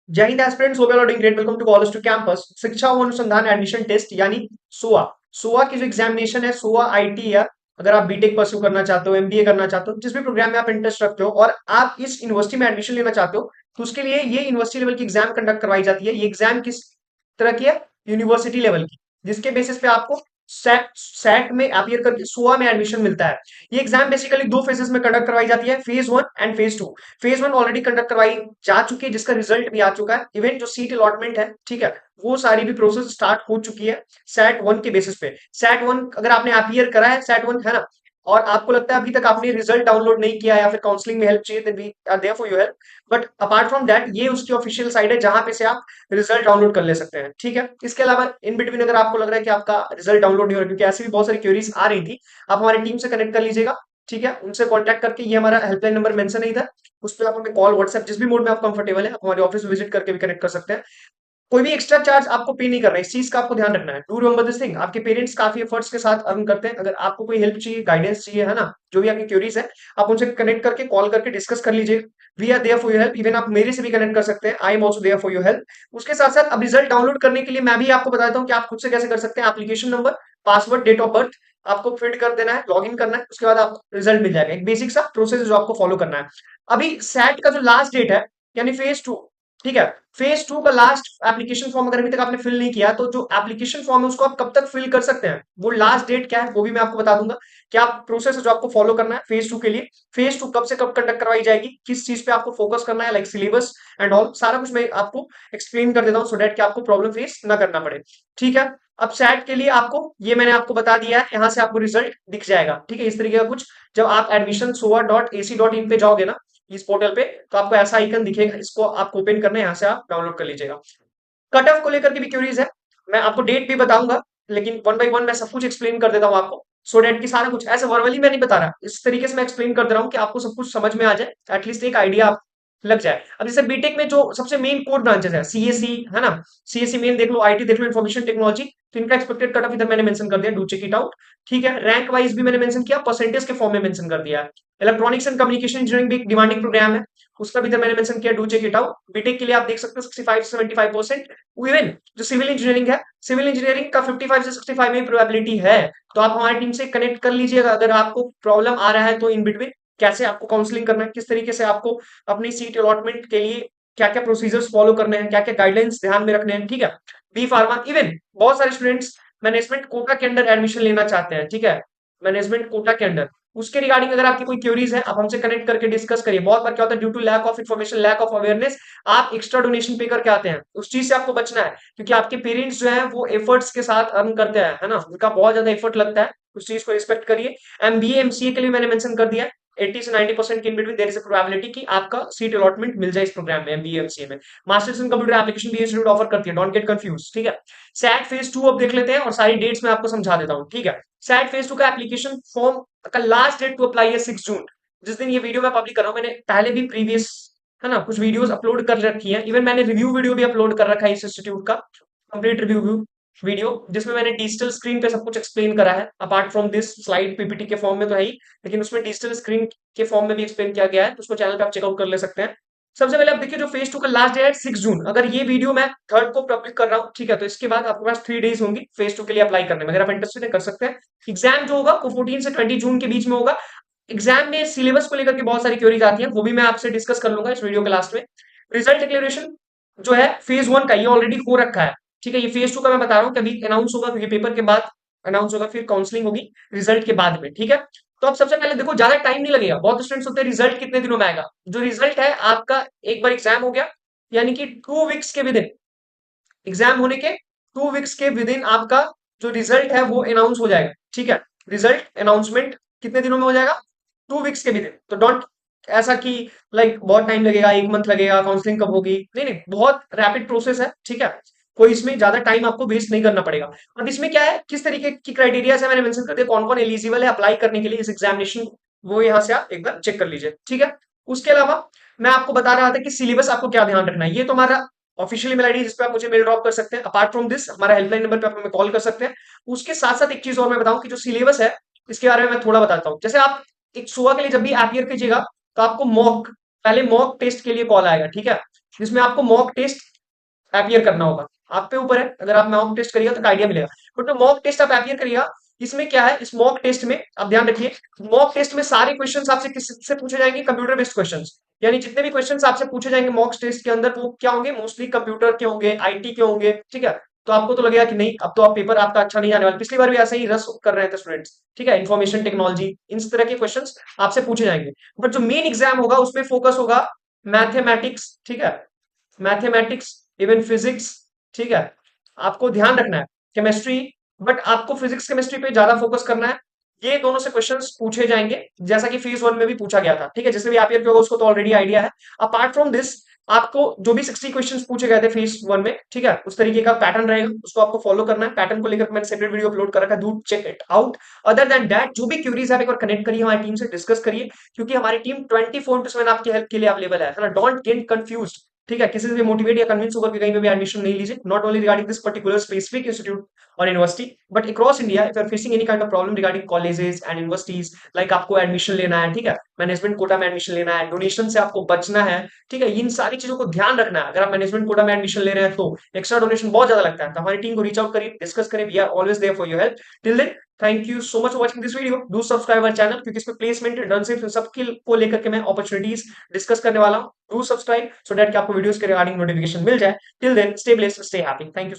जय हिंद aspirants, hope you are doing great. Welcome to college to campus. शिक्षा व अनुसंधान एडमिशन टेस्ट यानी सोआ। सोआ की जो एग्जामिनेशन है, सोआ आईटी या अगर आप बीटेक परस्यू करना चाहते हो, एमबीए करना चाहते हो, जिस भी प्रोग्राम में आप इंटरेस्ट रखते हो और आप इस यूनिवर्सिटी में एडमिशन लेना चाहते हो, तो उसके लिए ये यूनिवर्सिटी लेवल की एग्जाम कंडक्ट करवाई जाती है। ये एग्जाम किस तरह की है? यूनिवर्सिटी लेवल की, जिसके बेसिस पे आपको सेट सेट में अपियर करके सोआ में एडमिशन मिलता है। ये एग्जाम बेसिकली दो फेजेस में कंडक्ट करवाई जाती है, phase one and phase two. Phase one already conduct करवाई जा चुकी है, जिसका रिजल्ट भी आ चुका है। इवन जो सीट अलॉटमेंट है, ठीक है, वो सारी भी प्रोसेस स्टार्ट हो चुकी है सेट वन के बेसिस पे। सेट वन अगर आपने अपियर करा है, सेट वन है ना, और आपको लगता है अभी तक आपने रिजल्ट डाउनलोड नहीं किया या फिर काउंसलिंग में हेल्प चाहिए, then we are there for your help. But apart from that, ये उसकी ऑफिशियल साइट है जहां पे से आप रिजल्ट डाउनलोड कर ले सकते हैं, ठीक है। इसके अलावा इन बिटवीन अगर आपको लग रहा है कि आपका रिजल्ट डाउनलोड नहीं हो रहा, क्योंकि ऐसी भी बहुत सारी क्वेरीज आ रही थी, आप हमारी टीम से कनेक्ट कर लीजिएगा, ठीक है। उनसे कांटेक्ट करके, ये हमारा हेल्पलाइन नंबर मेंशन है इधर, उस पर आप हमें कॉल, व्हाट्सएप, जिस भी मोड में आप कंफर्टेबल है, आप हमारे ऑफिस में विजिट करके भी कनेक्ट कर सकते हैं। कोई भी एक्स्ट्रा चार्ज आपको पे नहीं कर रहा है, इस चीज का आपको ध्यान रखना है। Do remember this thing. आपके पेरेंट्स काफी एफर्ट्स के साथ अर्न करते हैं। अगर आपको कोई हेल्प चाहिए, गाइडेंस चाहिए, है ना, जो भी आपकी क्यूरीज है, आप उनसे कनेक्ट करके, कॉल करके डिस्कस कर लीजिए। We are there for your help. Even आप मेरे से भी कनेक्ट कर सकते हैं, I am also there for your help. उसके साथ साथ अब रिजल्ट डाउनलोड करने के लिए मैं भी आपको बताता हूँ कि आप खुद से कैसे कर सकते हैं। Application number, password, date of birth आपको फिल कर देना है, लॉग इन करना है, उसके बाद आप रिजल्ट मिल जाएगा। एक बेसिक सा प्रोसेस जो आपको फॉलो करना है। अभी सेट का जो लास्ट डेट है, यानी फेज टू, ठीक है, फेज टू का लास्ट एप्लीकेशन फॉर्म अगर अभी तक आपने फिल नहीं किया, तो जो एप्लीकेशन फॉर्म है उसको आप कब तक फिल कर सकते हैं, वो लास्ट डेट क्या है वो भी मैं आपको बता दूंगा। क्या प्रोसेस है जो आपको फॉलो करना है फेज टू के लिए, फेज टू कब से कब कंडक्ट करवाई जाएगी, किस चीज पे आपको फोकस करना है, लाइक सिलेबस एंड ऑल, सारा कुछ मैं आपको एक्सप्लेन कर देता हूँ, सो डेट कि आपको प्रॉब्लम फेस ना करना पड़े, ठीक है। अब सैट के लिए आपको, ये मैंने आपको बता दिया है, यहाँ से आपको रिजल्ट दिख जाएगा, ठीक है, इस तरीके का कुछ। जब आप एडमिशन soa.ac.in पे जाओगे ना, इस पोर्टल पे, तो आपको ऐसा आइकन दिखेगा, इसको आपको ओपन करना है, यहाँ से आप डाउनलोड कर लीजिएगा। कट ऑफ को लेकर के भी क्यूरीज है, मैं आपको डेट भी बताऊंगा, लेकिन वन बाय वन मैं सब कुछ एक्सप्लेन कर देता हूँ आपको, सो डेट की सारा कुछ ऐसे वर्बली मैं नहीं बता रहा, इस तरीके से मैं एक्सप्लेन कर दे रहा हूँ कि आपको सब कुछ समझ में आ जाए, एटलीस्ट एक आइडिया आप लग जाए। अब जैसे बीटेक में जो सबसे मेन कोर ब्रांचेस है, सीएससी है ना, सीएससी मेन देख लो, आईटी देख लो, इन्फॉर्मेशन टेक्नोलॉजी, तो इनका एक्सपेक्टेड कट ऑफ इधर मैंने मेंशन कर दिया, डू चेक इट आउट, ठीक है। रैंक वाइज भी मैंने मेंशन किया, परसेंटेज के फॉर्म में मेंशन कर दिया है। इलेक्ट्रॉनिक्स एंड कम्युनिकेशन इंजीनियरिंग भी एक डिमांडिंग प्रोग्राम है, उसका भी इधर मैंने मेंशन किया, do check it out. BTech के लिए आप देख सकते हो 65 से 75%। इवन जो सिविल इंजीनियरिंग है, सिविल इंजीनियरिंग का 55 से 65 में प्रोबेबिलिटी है। तो आप हमारी टीम से कनेक्ट कर लीजिएगा अगर आपको प्रॉब्लम आ रहा है तो इन बिटवीन, कैसे आपको काउंसलिंग करना है, किस तरीके से आपको अपनी सीट अलॉटमेंट के लिए क्या क्या प्रोसीजर्स फॉलो करने हैं, क्या क्या गाइडलाइंस ध्यान में रखने हैं, ठीक है। बी फार्मा, इवन बहुत सारे स्टूडेंट्स मैनेजमेंट कोटा के अंदर एडमिशन लेना चाहते हैं, ठीक है, मैनेजमेंट कोटा के अंदर, उसके रिगार्डिंग अगर आपकी कोई क्यूरीज है, आप हमसे कनेक्ट करके डिस्कस करिए। बहुत बार क्या होता है, due to lack of information, lack of awareness, आप एक्स्ट्रा डोनेशन पे करके आते हैं, उस चीज से आपको बचना है, क्योंकि आपके पेरेंट्स जो है वो एफर्ट्स के साथ अर्न करते हैं, है ना, उनका बहुत ज्यादा एफर्ट लगता है, उस चीज को रिस्पेक्ट करिए। एमबीए एमसीए के लिए मैंने मेंशन कर दिया है, 80 से 90% के in between their is a probability कि आपका सीट अलॉटमेंट मिल जाए इस प्रोग्राम में, एमबीए एमसीए में। मास्टर्स इन कंप्यूटर एप्लीकेशन भी इंस्टीट्यूट ऑफर करती है, डोंट गेट कंफ्यूज, ठीक है। सैट फेज टू अब देख लेते हैं और सारी डेट्स मैं आपको समझा देता हूँ, ठीक है। सैट फेज टू का एप्लीकेशन फॉर्म का लास्ट डेट टू अप्लाई है 6 जून। जिस दिन ये वीडियो मैं पब्लिक कर रहा हूँ, मैंने पहले भी प्रीवियस, है ना, कुछ वीडियोस अपलोड कर रखी हैं, इवन मैंने रिव्यू वीडियो भी अपलोड कर रखा है इस इंस्टीट्यूट का, कंप्लीट रिव्यू वीडियो, जिसमें मैंने डिजिटल स्क्रीन पे सब कुछ एक्सप्लेन करा है। Apart from this, slide PPT के फॉर्म में तो है ही, लेकिन उसमें डिजिटल स्क्रीन के फॉर्म में भी एक्सप्लेन किया गया है, तो उसको चैनल पे आप चेकआउट कर ले सकते हैं। सबसे पहले आप देखिए, जो फेज टू का लास्ट डेट है 6 जून, अगर ये वीडियो मैं थर्ड को पब्लिक कर रहा हूँ, ठीक है, तो इसके बाद आपके पास 3 डेज होंगी फेज टू के लिए अप्लाई करने में, अगर आप इंटरेस्टेड है कर सकते हैं। एग्जाम जो होगा वो 14 से 20 जून के बीच में होगा। एग्जाम में सिलेबस को लेकर के बहुत सारी क्वेरीज आती हैं, वो भी मैं आपसे डिस्कस कर लूंगा इस वीडियो के लास्ट में। रिजल्ट डिक्लेरेशन जो है फेज वन का, ये ऑलरेडी हो रखा है, ठीक है। ये फेज टू का मैं बता रहा हूँ कि अभी अनाउंस होगा, क्योंकि पेपर के बाद अनाउंस होगा, फिर काउंसलिंग होगी रिजल्ट के बाद में, ठीक है। तो अब सबसे पहले देखो, ज्यादा टाइम नहीं लगेगा, बहुत स्टूडेंट्स होते हैं रिजल्ट कितने दिनों में आएगा, जो रिजल्ट है आपका, एक बार एग्जाम हो गया, यानी कि 2 वीक्स के विद इन, एग्जाम होने के 2 वीक्स के विद इन आपका जो रिजल्ट है वो अनाउंस हो जाएगा, ठीक है। रिजल्ट अनाउंसमेंट कितने दिनों में हो जाएगा? 2 वीक्स के विद इन। तो डोंट ऐसा कि लाइक बहुत टाइम लगेगा, 1 मंथ लगेगा, काउंसलिंग कब होगी, नहीं नहीं, बहुत रैपिड प्रोसेस है, ठीक है। कोई इसमें ज्यादा टाइम आपको वेस्ट नहीं करना पड़ेगा। अब इसमें क्या है, किस तरीके की क्राइटेरिया है मैंने मेंशन कर दिया, कौन कौन एलिजिबल है अप्लाई करने के लिए इस एग्जामिनेशन, वो यहाँ से आप एक बार चेक कर लीजिए, ठीक है। उसके अलावा मैं आपको बता रहा था कि सिलेबस आपको क्या ध्यान रखना है, ये तो हमारा ऑफिशियल ईमेल आईडी, जिस पे आप मुझे मेल ड्रॉप कर सकते हैं। अपार्ट फ्रॉम दिस, हमारा हेल्पलाइन नंबर पे आप हमें कॉल कर सकते हैं। उसके साथ साथ एक चीज और मैं बताऊं कि जो सिलेबस है, इसके बारे में मैं थोड़ा बताता हूँ। जैसे आप एक सुबह के लिए जब भी अपियर कीजिएगा, तो आपको मॉक, पहले मॉक टेस्ट के लिए कॉल आएगा, ठीक है। जिसमें आपको मॉक टेस्ट अपीयर करना होगा। आप पे ऊपर है, अगर आप मॉक टेस्ट करिएगा तो आइडिया मिलेगा। बट जो मॉक टेस्ट आप अपीयर करिएगा, इसमें क्या है, इस मॉक टेस्ट में आप ध्यान रखिए, मॉक टेस्ट में सारे क्वेश्चंस आपसे किससे पूछे जाएंगे, कंप्यूटर बेस्ड क्वेश्चंस। यानी जितने भी क्वेश्चंस आपसे पूछे जाएंगे मॉक टेस्ट के अंदर, वो क्या होंगे, मोस्टली कंप्यूटर के होंगे, आईटी के होंगे, ठीक है। तो आपको तो लगेगा कि नहीं, अब तो आप पेपर आपका अच्छा नहीं आने वाला। पिछली बार भी ऐसे ही रस कर रहे थे स्टूडेंट्स, ठीक है, इन्फॉर्मेशन टेक्नोलॉजी, इस तरह के क्वेश्चंस आपसे पूछे जाएंगे। बट जो मेन एग्जाम होगा उसमें फोकस होगा मैथमेटिक्स, ठीक है, मैथमेटिक्स, इवन फिजिक्स, ठीक है। आपको ध्यान रखना है केमिस्ट्री, बट आपको फिजिक्स केमिस्ट्री पे ज्यादा फोकस करना है। ये दोनों से क्वेश्चंस पूछे जाएंगे, जैसा कि फेज 1 में भी पूछा गया था, ठीक है। जिससे भी आप ये होगा उसको तो ऑलरेडी आइडिया है। अपार्ट फ्रॉम दिस, आपको जो भी 60 क्वेश्चंस पूछे गए थे फेज 1 में, ठीक है, उस तरीके का पैटर्न रहेगा, उसको आपको फॉलो करना है। पैटर्न को लेकर मैंने सेपरेट वीडियो अपलोड कर रखा है, do check it out. Other than that, जो भी क्यूरीज है एक बार कनेक्ट करिए हमारी टीम से, डिस्कस करिए, क्योंकि हमारी टीम 24/7 आपकी हेल्प के लिए अवेलेबल है ना। डोंट गेट कंफ्यूज, ठीक है, किसी से भी मोटिवेट या कन्विंस होकर के कहीं पे भी एडमिशन नहीं लीजिए, not only regarding this particular specific institute और university, but across India. If you are facing any kind of problem regarding colleges and universities, like आपको एडमिशन लेना है, ठीक है, मैनेजमेंट कोटा में एडमिशन लेना है, डोनेशन से आपको बचना है, ठीक है, इन सारी चीजों को ध्यान रखना है। अगर आप मैनेजमेंट कोटा में एडमिशन ले रहे हैं तो एक्स्ट्रा डोनेशन बहुत ज्यादा लगता है, तो हमारी टीम को रीच आउट करिए, डिस्कस करें, we are always there for your help. Till then, thank you so much for watching this video. Do subscribe our channel, क्योंकि इसमें प्लेसमेंट, इंटर्नशिप, सबके को लेकर के मैं अपॉर्चुनिटीज डिस्कस करने वाला हूँ। डू सब्सक्राइब सो दैट कि आपको वीडियोस के रिगार्डिंग नोटिफिकेशन मिल जाए। Till then, stay blessed, stay happy, thank you.